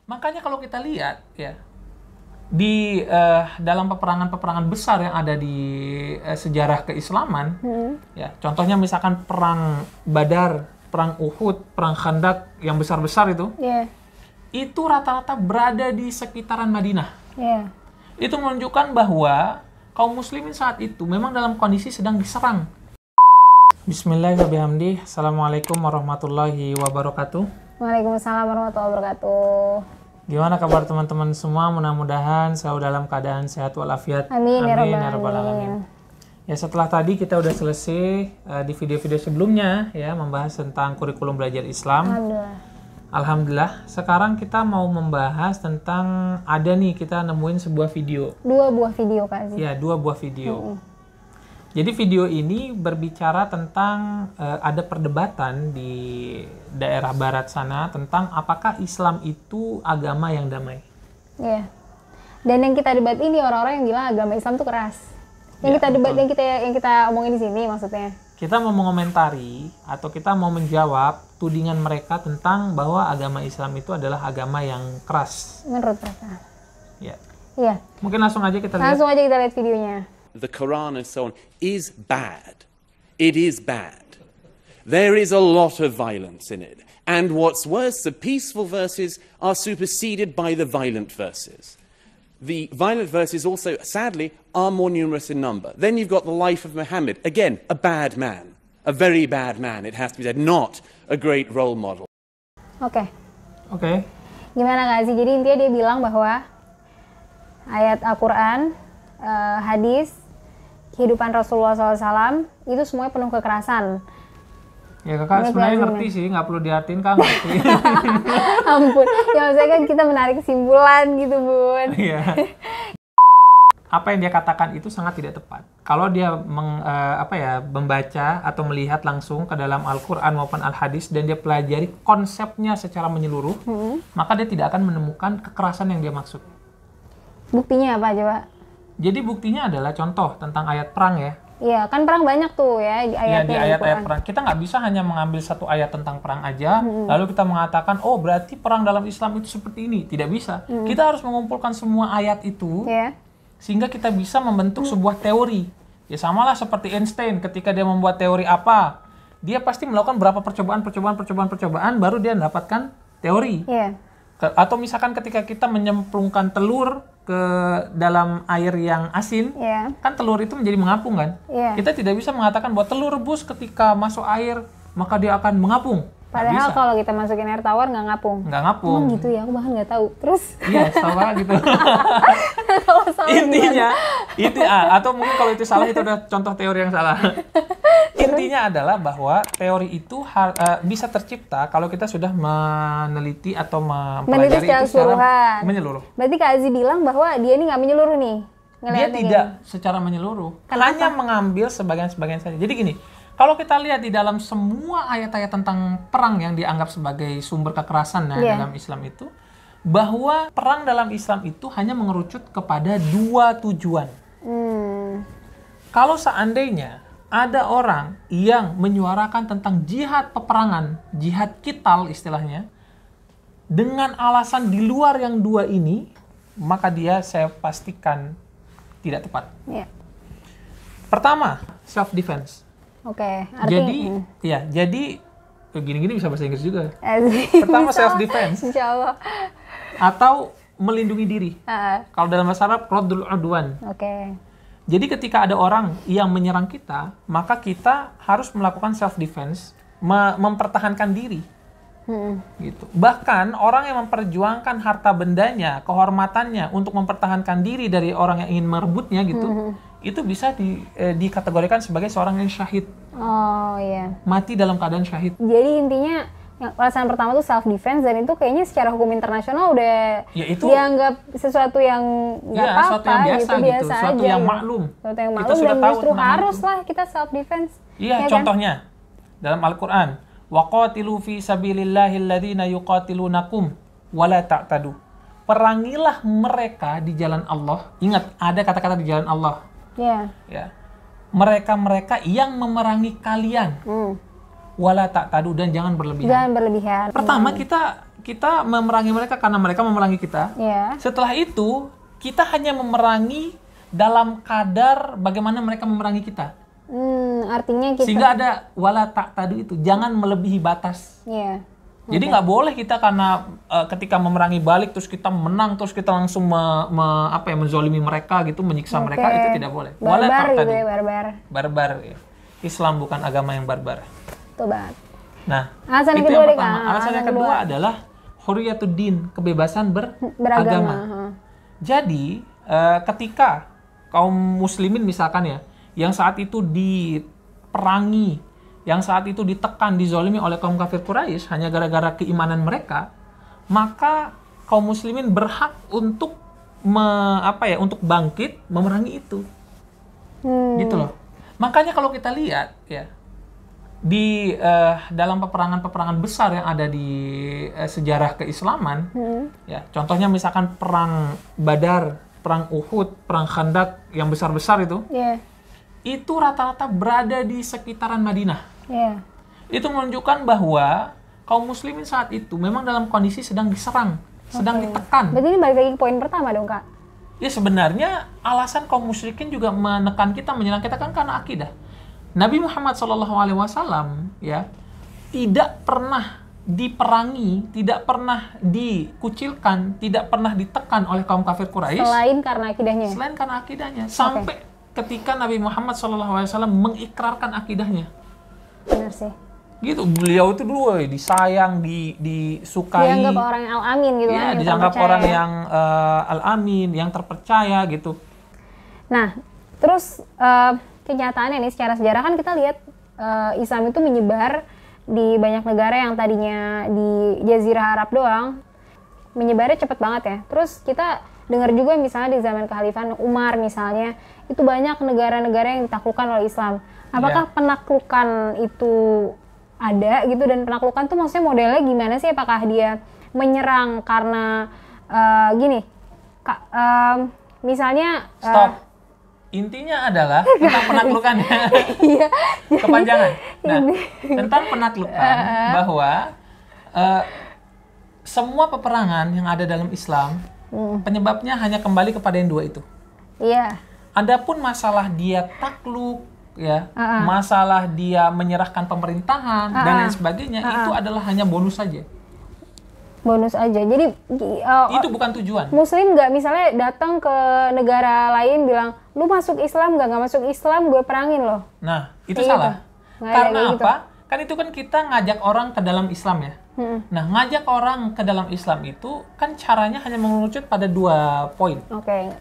Makanya kalau kita lihat ya di dalam peperangan-peperangan besar yang ada di sejarah keislaman, ya contohnya misalkan perang Badar, perang Uhud, perang Khandaq yang besar-besar itu rata-rata berada di sekitaran Madinah. Itu menunjukkan bahwa kaum muslimin saat itu memang dalam kondisi sedang diserang. Bismillahirrahmanirrahim. Assalamualaikum warahmatullahi wabarakatuh. Waalaikumsalam warahmatullahi wabarakatuh. Gimana kabar teman-teman semua? Mudah-mudahan selalu dalam keadaan sehat walafiat. Amin ya rabbal alamin. Ya, setelah tadi kita udah selesai di video-video sebelumnya ya membahas tentang kurikulum belajar Islam. Alhamdulillah. Sekarang kita mau membahas tentang kita nemuin sebuah video. 2 buah video Kak Aziz. Ya, 2 buah video. Jadi video ini berbicara tentang ada perdebatan di daerah barat sana tentang apakah Islam itu agama yang damai. Iya. Dan yang kita debat ini orang-orang yang bilang agama Islam itu keras. Yang kita debat, yang kita omongin di sini maksudnya. Kita mau mengomentari atau kita mau menjawab tudingan mereka tentang bahwa agama Islam itu adalah agama yang keras. Menurut mereka. Ya. Iya. Mungkin langsung aja kita lihat. Langsung aja kita lihat videonya. The Quran and so on is bad. It is bad. There is a lot of violence in it. And what's worse, the peaceful verses are superseded by the violent verses. The violent verses also, sadly, are more numerous in number. Then you've got the life of Muhammad. Again, a bad man. A very bad man, it has to be said. Not a great role model. Oke. Gimana Kak Aziz? Jadi intinya dia bilang bahwa ayat Al-Quran, hadis, kehidupan Rasulullah SAW itu semuanya penuh kekerasan. Ya kakak sebenarnya ngerti sih, nggak perlu diartiin kak ngerti. Ampun, ya maksudnya kan kita menarik kesimpulan gitu bun. Iya. Apa yang dia katakan itu sangat tidak tepat. Kalau dia membaca atau melihat langsung ke dalam Al-Quran maupun Al-Hadis dan dia pelajari konsepnya secara menyeluruh, maka dia tidak akan menemukan kekerasan yang dia maksud. Buktinya apa coba? Jadi buktinya adalah contoh tentang ayat perang ya. Iya, kan perang banyak tuh ya ayatnya. Di ayat-ayat perang. Kita nggak bisa hanya mengambil satu ayat tentang perang aja, lalu kita mengatakan, oh berarti perang dalam Islam itu seperti ini. Tidak bisa. Kita harus mengumpulkan semua ayat itu, sehingga kita bisa membentuk sebuah teori. Ya samalah seperti Einstein ketika dia membuat teori apa, dia pasti melakukan berapa percobaan, baru dia mendapatkan teori. Atau misalkan ketika kita menyemplungkan telur ke dalam air yang asin, kan telur itu menjadi mengapung kan? Kita tidak bisa mengatakan bahwa telur rebus ketika masuk air maka dia akan mengapung. Padahal kalau kita masukin air tawar nggak ngapung. Nggak ngapung. Emang gitu ya, aku bahkan nggak tahu. Terus? Iya, salah gitu. Intinya, atau mungkin kalau itu salah itu udah contoh teori yang salah. Intinya adalah bahwa teori itu bisa tercipta kalau kita sudah meneliti atau mempelajari itu secara menyeluruh. Berarti Kak Aziz bilang bahwa dia ini nggak menyeluruh nih. Dia tidak secara menyeluruh. Hanya mengambil sebagian-sebagian saja. Jadi gini, kalau kita lihat di dalam semua ayat-ayat tentang perang yang dianggap sebagai sumber kekerasan dalam Islam itu, bahwa perang dalam Islam itu hanya mengerucut kepada 2 tujuan. Kalau seandainya ada orang yang menyuarakan tentang jihad peperangan, jihad qital istilahnya, dengan alasan di luar yang 2 ini, maka dia saya pastikan tidak tepat. Pertama, self defense. Artinya jadi gini-gini bisa bahasa Inggris juga. Pertama self defense. Insyaallah. Atau melindungi diri. Kalau dalam bahasa Arab raddul udwan. Jadi ketika ada orang yang menyerang kita, maka kita harus melakukan self defense, mempertahankan diri. Gitu. Bahkan orang yang memperjuangkan harta bendanya, kehormatannya untuk mempertahankan diri dari orang yang ingin merebutnya gitu. Itu bisa dikategorikan sebagai seorang yang syahid. Mati dalam keadaan syahid. Jadi intinya yang alasan pertama tuh self defense, dan itu kayaknya secara hukum internasional udah dianggap sesuatu yang nggak apa-apa, biasa sesuatu aja, yang maklum. Sesuatu yang maklum dan justru haruslah kita self defense. Iya, contohnya dalam Al-Qur'an, waqatilu fi sabilillahil ladzina yuqatilunakum wala ta'tadu. Perangilah mereka di jalan Allah. Ingat, ada kata-kata di jalan Allah. Mereka-mereka yang memerangi kalian. Wala ta'tadu, dan jangan berlebihan. Jangan berlebihan. Pertama kita memerangi mereka karena mereka memerangi kita. Setelah itu, kita hanya memerangi dalam kadar bagaimana mereka memerangi kita. Artinya kita... Sehingga ada wala ta'tadu itu, jangan melebihi batas. Jadi nggak boleh kita karena ketika memerangi balik terus kita menang terus kita langsung menzolimi mereka gitu, menyiksa mereka, itu tidak boleh. Wala ta'tadu. Gitu ya, barbar. Ya. Islam bukan agama yang barbar. Tobat. Nah, alasan itu kedua yang pertama. Alasan yang kedua adalah hurriyatuddin, kebebasan beragama. Jadi, ketika kaum muslimin misalkan ya, yang saat itu diperangi, yang saat itu ditekan, dizolimi oleh kaum kafir Quraisy hanya gara-gara keimanan mereka, maka kaum muslimin berhak untuk untuk bangkit memerangi itu. Gitu loh. Makanya kalau kita lihat ya, di dalam peperangan-peperangan besar yang ada di sejarah keislaman, ya contohnya misalkan perang Badar, perang Uhud, perang Khandaq yang besar-besar itu, itu rata-rata berada di sekitaran Madinah. Itu menunjukkan bahwa kaum muslimin saat itu memang dalam kondisi sedang diserang, sedang ditekan. Berarti ini balik lagi ke poin pertama dong, Kak? Ya sebenarnya alasan kaum musyrikin juga menekan kita, menyerang kita kan karena akidah. Nabi Muhammad SAW ya tidak pernah diperangi, tidak pernah dikucilkan, tidak pernah ditekan oleh kaum kafir Quraisy. Selain karena akidahnya. Sampai ketika Nabi Muhammad SAW mengikrarkan akidahnya. Benar sih. Gitu, beliau itu dulu disayang, disukai. Dianggap orang yang al-amin gitu kan. Iya, dianggap orang yang al-amin, yang terpercaya gitu. Nah, terus kenyataannya nih secara sejarah kan kita lihat Islam itu menyebar di banyak negara yang tadinya di Jazirah Arab doang, menyebarnya cepet banget ya. Terus kita dengar juga misalnya di zaman kekhalifahan Umar misalnya, itu banyak negara-negara yang ditaklukkan oleh Islam. Apakah penaklukan itu ada gitu, dan penaklukan tuh maksudnya modelnya gimana sih? Apakah dia menyerang karena misalnya Stop. Intinya adalah tentang penaklukannya. Kepanjangan. Nah, tentang penaklukan bahwa semua peperangan yang ada dalam Islam penyebabnya hanya kembali kepada yang dua itu. Adapun masalah dia takluk ya, masalah dia menyerahkan pemerintahan dan lain sebagainya, itu adalah hanya bonus saja. Bonus aja. Jadi itu bukan tujuan. Muslim nggak misalnya datang ke negara lain bilang, lu masuk Islam nggak masuk Islam, gue perangin loh. Nah, itu salah. Karena apa? Kan itu kan kita ngajak orang ke dalam Islam ya. Nah, ngajak orang ke dalam Islam itu kan caranya hanya mengerucut pada 2 poin.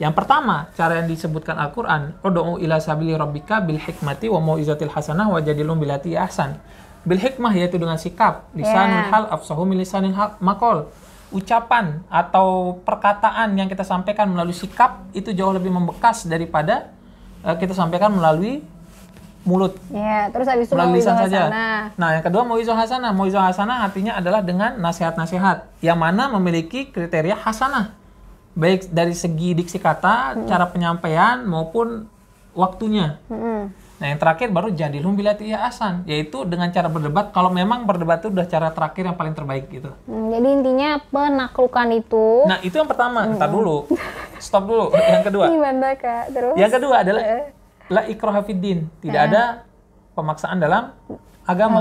Yang pertama, cara yang disebutkan Al-Quran, ud'u ila sabili rabbika bil hikmati wa mau'izatil hasanah wa jadilhum billati ahsan. Bil hikmah yaitu dengan sikap, lisanul hal afsahu min lisanil hal maqal. Ucapan atau perkataan yang kita sampaikan melalui sikap itu jauh lebih membekas daripada kita sampaikan melalui mulut. Terus habis itu melalui lisan saja. Nah, yang kedua mau'izah hasanah. Mau'izah hasanah artinya adalah dengan nasihat-nasihat yang mana memiliki kriteria hasanah. Baik dari segi diksi kata, cara penyampaian maupun waktunya. Nah, yang terakhir baru jadilhum billati ahsan, yaitu dengan cara berdebat, kalau memang berdebat itu udah cara terakhir yang paling terbaik gitu. Jadi intinya penaklukan itu. Nah, itu yang pertama. Ntar dulu. Stop dulu. Yang kedua. Gimana, Kak? Terus? Yang kedua adalah la ikraha fiddin. Tidak ada pemaksaan dalam agama.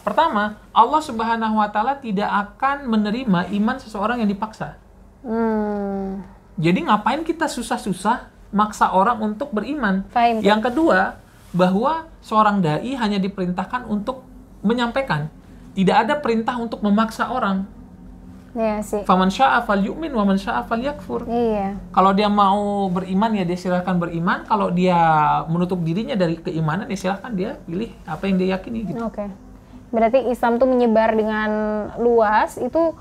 Pertama, Allah Subhanahu wa taala tidak akan menerima iman seseorang yang dipaksa. Jadi ngapain kita susah-susah maksa orang untuk beriman? Yang kedua, bahwa seorang dai hanya diperintahkan untuk menyampaikan. Tidak ada perintah untuk memaksa orang. Faman syaa falyu'min wa man syaa falyakfur. Kalau dia mau beriman ya dia silahkan beriman. Kalau dia menutup dirinya dari keimanan ya silahkan dia pilih apa yang dia yakini gitu. Berarti Islam tuh menyebar dengan luas itu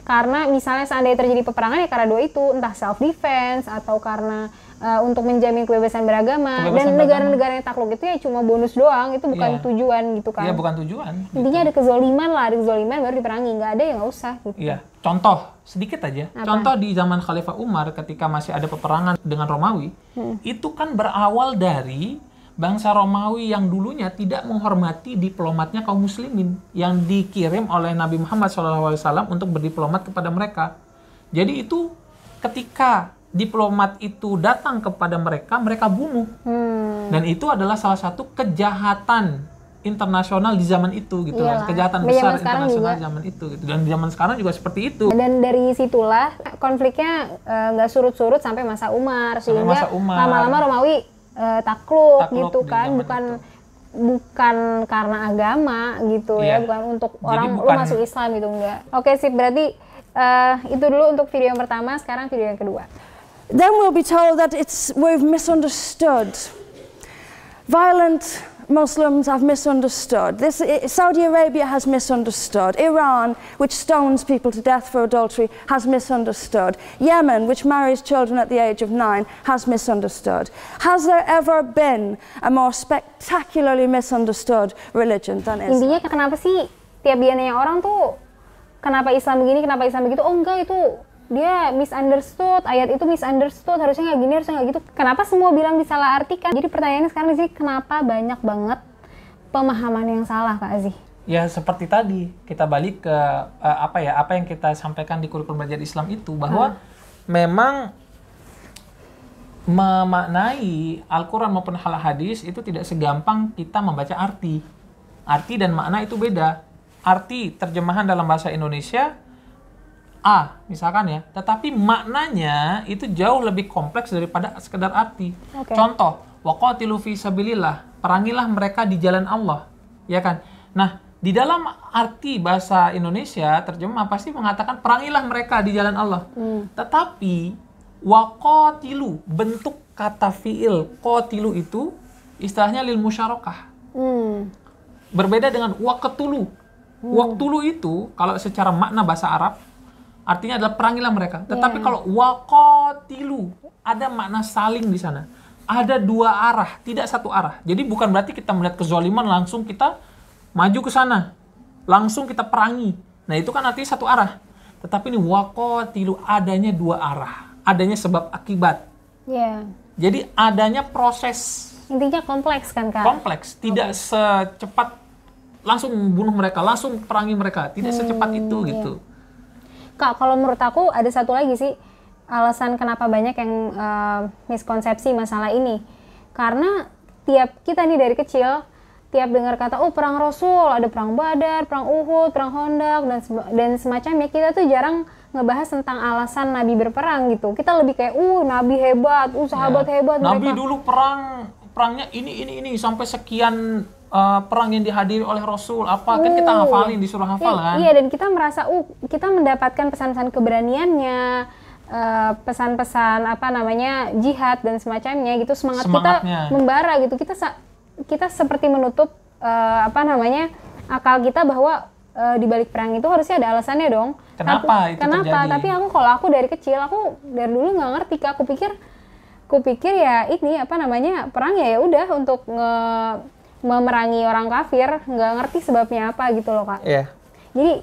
karena misalnya seandainya terjadi peperangan ya karena 2 itu, entah self defense atau karena untuk menjamin kebebasan beragama. Dan negara-negara yang takluk itu ya cuma bonus doang, itu bukan tujuan gitu kan. Iya, bukan tujuan. Intinya ada kezoliman lah, ada kezoliman baru diperangi, nggak ada ya nggak usah gitu. Iya, contoh sedikit aja. Contoh di zaman Khalifah Umar ketika masih ada peperangan dengan Romawi, itu kan berawal dari bangsa Romawi yang dulunya tidak menghormati diplomatnya kaum muslimin yang dikirim oleh Nabi Muhammad SAW untuk berdiplomat kepada mereka. Jadi itu ketika diplomat itu datang kepada mereka, mereka bunuh. Dan itu adalah salah satu kejahatan internasional di zaman itu gitu kan. Kejahatan besar internasional zaman itu gitu. Dan di zaman sekarang juga seperti itu. Dan dari situlah konfliknya nggak surut-surut sampai masa Umar, sehingga lama-lama Romawi takluk gitu kan, bukan karena agama gitu ya, bukan untuk orang lu masuk Islam gitu, enggak. Oke, sip, berarti itu dulu untuk video yang pertama. Sekarang video yang kedua. Then we'll be told that we've misunderstood. Violent Muslims have misunderstood. Saudi Arabia has misunderstood. Iran, which stones people to death for adultery, has misunderstood. Yemen, which marries children at the age of 9, has misunderstood. Has there ever been a more spectacularly misunderstood religion than Islam? Intinya kenapa sih tiap dia nanya orang tuh, kenapa Islam begini, kenapa Islam begitu? Oh enggak, itu dia misunderstood, ayat itu misunderstood, harusnya nggak gini, harusnya nggak gitu. Kenapa semua bilang disalahartikan? Jadi pertanyaannya sekarang di sini, kenapa banyak banget pemahaman yang salah, Kak Aziz? Ya seperti tadi, kita balik ke apa yang kita sampaikan di kurikulum belajar Islam itu, bahwa memang memaknai Al-Quran maupun hadis itu tidak segampang kita membaca arti. Arti dan makna itu beda. Arti terjemahan dalam bahasa Indonesia A, misalkan ya, tetapi maknanya itu jauh lebih kompleks daripada sekedar arti. Contoh, waqatilu fi sabilillah, perangilah mereka di jalan Allah, ya kan? Nah, di dalam arti bahasa Indonesia terjemah pasti mengatakan perangilah mereka di jalan Allah. Tetapi waqatilu, bentuk kata fiil qatilu itu istilahnya lil musyarakah. Berbeda dengan waqtulu. Waqtulu itu kalau secara makna bahasa Arab artinya adalah perangilah mereka. Tetapi kalau waqatilu, ada makna saling di sana. Ada dua arah, tidak satu arah. Jadi bukan berarti kita melihat kezaliman langsung kita maju ke sana. Langsung kita perangi. Nah itu kan artinya satu arah. Tetapi ini waqatilu, adanya dua arah. Adanya sebab akibat. Jadi adanya proses. Intinya kompleks kan, Kak? Kompleks. Tidak secepat langsung bunuh mereka, langsung perangi mereka. Tidak secepat itu gitu. Kak, kalau menurut aku ada satu lagi sih alasan kenapa banyak yang miskonsepsi masalah ini. Karena tiap kita nih dari kecil, tiap dengar kata, oh perang Rasul, ada perang Badar, perang Uhud, perang Khandaq, dan semacamnya, kita tuh jarang ngebahas tentang alasan Nabi berperang gitu. Kita lebih kayak, Nabi hebat, sahabat hebat. Nabi mereka dulu perangnya ini, sampai sekian perang yang dihadiri oleh Rasul, kan kita hafalin, disuruh hafal kan? Iya, dan kita merasa kita mendapatkan pesan-pesan keberaniannya, pesan-pesan jihad dan semacamnya gitu, semangatnya kita membara gitu. Kita seperti menutup akal kita bahwa di balik perang itu harusnya ada alasannya dong. Kenapa itu terjadi? Tapi kalau aku dari kecil, aku dari dulu nggak ngerti, Kak. Aku pikir ya ini perang ya udah untuk memerangi orang kafir, nggak ngerti sebabnya apa gitu loh, Kak. Jadi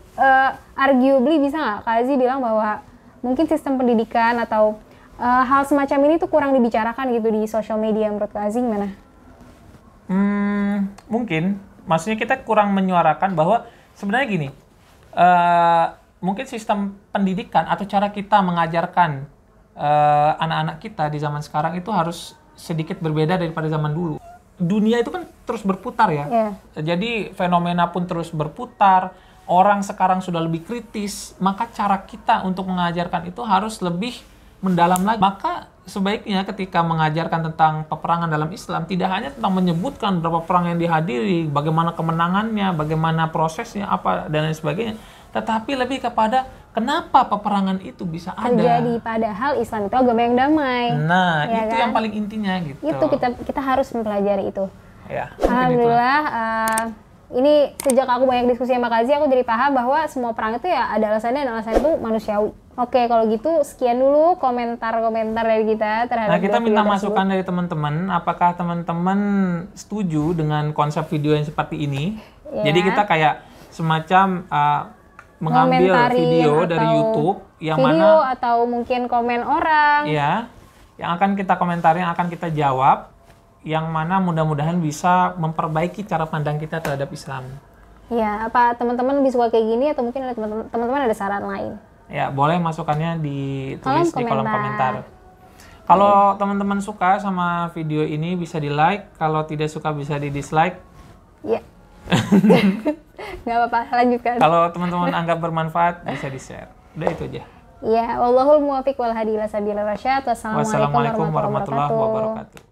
arguably bisa nggak Kak Aziz bilang bahwa mungkin sistem pendidikan atau hal semacam ini tuh kurang dibicarakan gitu di sosial media, menurut Kak Aziz gimana? Mungkin, maksudnya kita kurang menyuarakan bahwa sebenarnya gini, mungkin sistem pendidikan atau cara kita mengajarkan anak-anak kita di zaman sekarang itu harus sedikit berbeda daripada zaman dulu. Dunia itu kan terus berputar ya. Jadi fenomena pun terus berputar. Orang sekarang sudah lebih kritis. Maka cara kita untuk mengajarkan itu harus lebih mendalam lagi. Maka sebaiknya ketika mengajarkan tentang peperangan dalam Islam, tidak hanya tentang menyebutkan berapa perang yang dihadiri, bagaimana kemenangannya, bagaimana prosesnya, apa dan lain sebagainya. Tetapi lebih kepada kenapa peperangan itu bisa terjadi, padahal Islam itu agama yang damai. Nah, ya itu kan? Yang paling intinya gitu. Itu kita harus mempelajari itu. Ya, alhamdulillah, ini sejak aku banyak diskusi sama Kak Aziz, aku jadi paham bahwa semua perang itu ya ada alasannya, dan alasan itu manusiawi. Oke, kalau gitu sekian dulu komentar-komentar dari kita terhadap. Nah, kita minta masukan dari teman-teman. Apakah teman-teman setuju dengan konsep video yang seperti ini? Jadi kita kayak semacam mengambil video dari YouTube yang mana atau mungkin komen orang. Iya, yang akan kita komentari, yang akan kita jawab yang mana mudah-mudahan bisa memperbaiki cara pandang kita terhadap Islam. Ya, apa teman-teman lebih suka kayak gini atau mungkin ada teman-teman ada saran lain? Ya, boleh masukannya ditulis di kolom komentar. Kalau teman-teman suka sama video ini bisa di-like, kalau tidak suka bisa di-dislike. Iya. Nggak apa-apa, lanjutkan. Kalau teman-teman anggap bermanfaat bisa di-share. Udah itu aja. Ya, wallahul muwaffiq wal hadi ila sabilir rasyad. Wassalamualaikum warahmatullahi wabarakatuh.